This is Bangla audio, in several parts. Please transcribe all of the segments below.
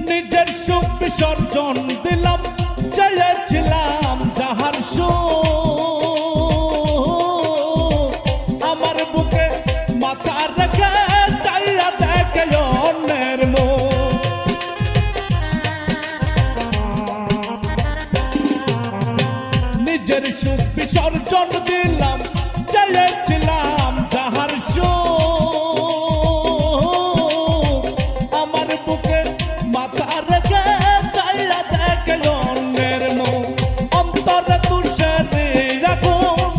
নিজের সুখ বিসর্জন দিলাম, চেয়েছিলাম যাহার সুখ আমার বুকে মাথা রেখে চাইয়া দেখে অন্যের মুখ। নিজের সুখ বিসর্জন দিলাম, চেয়েছিলাম যাহার সুখ আমার বুকে মাথা রেখে চাইয়া দেখে অন্যের মুখ। অন্তরে তুষারি রাখুন,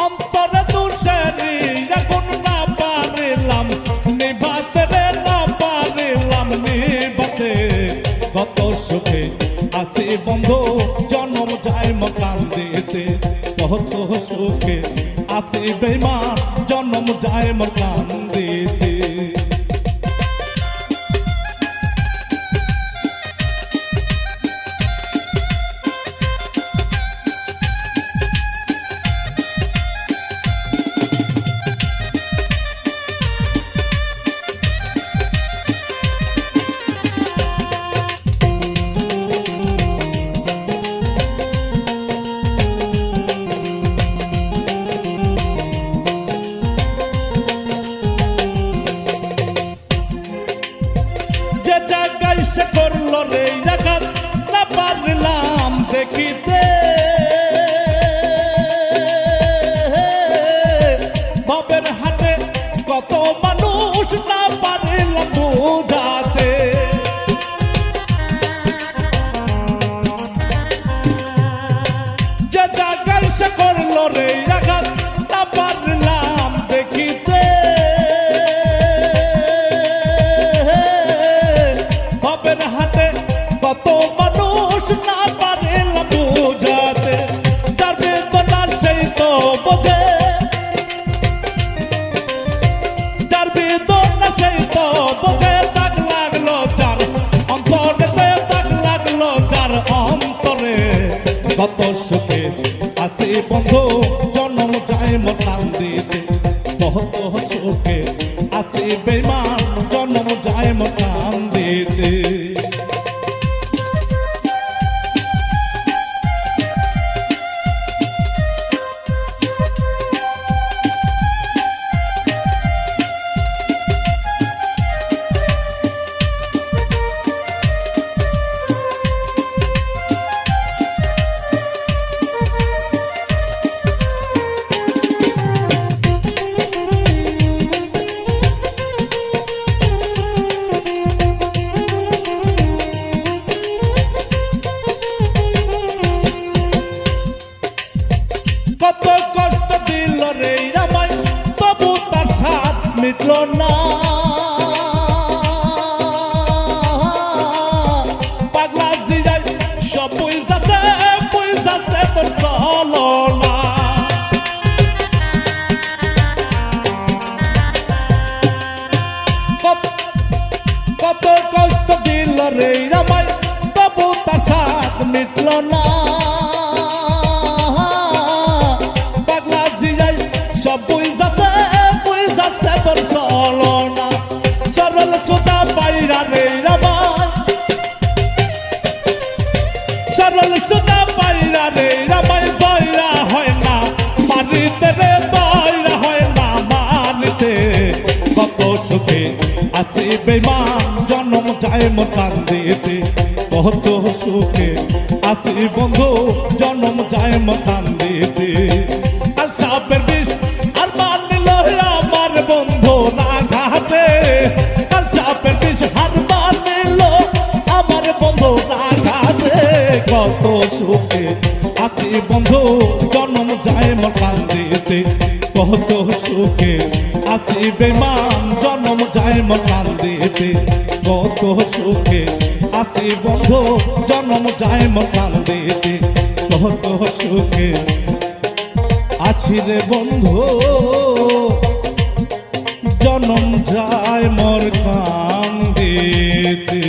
অন্তরে তুষারি রাখুন, না পারিলাম নিভাতে রে, না পারিলাম নিভাতে। কত সুখে আছি বন্ধু জন্ম যায় মকান দিতে, কত সুখে আছি বেঈমান জন্ম যায় মকান দিতে। যে জায়গায় সে করলো রে আঘাত, না পারলাম দেখিতে। ভবের হাতে কত মানুষ, না পারলাম বুঝাতে। যে জায়গায় সে করলো রে আঘাত, না পারলাম দেখিতে। ভবের হাতে কত মানুষ, না পারলাম বুঝাতে। যার বেদনা সেই তো বোঝে, যার বেদনা সেই তো বোঝে। দাগ লাগলো যার অন্তরেতে, দাগ লাগলো যার অন্তরে। কত সুখে আছি বন্ধু জন্ম যায় মকান দিতে, কত সুখে আছি বেঈমান জন্ম যায় মকান দিতে। কত কষ্ট দিল রে আমায়, তবু তার স্বাদ মিটল না। পাগলা জিয়ায় সব বুঝাতে, বুঝাতে তোর চলো না। কত কষ্ট দিল রে আমায়, তবু তার স্বাদ মিটল না। সব বুঝাতে, বুঝাতে তোর চলো না। সরল সুতা পাইরা রে রামায়, সরল সুতা পাইরা রে রামায়। দয়রা হয় না মানিতে রে, দয়রা হয় না মানিতে। কত সুখে আছি বেঈমান জন্ম যায় মকান দিতে, কত সুখে আছি বন্ধু জন্ম যায় মকান দিতে। কাল সাপের বিষ আর মানিল আমার বন্ধু না ঘাতে, কাল সাপের বিষ আর মানিল আমার বন্ধু না ঘাতে। কত সুখে আছি বন্ধু জন্ম যায় মকান দিতে, কত সুখে আছি বেঈমান জন্ম যায় মকান দিতে। কত সুখে আছি বন্ধু জন্ম যায় মকান দিতে, কত সুখে আছি রে বন্ধু জন্ম যায় মোর কান দিতে।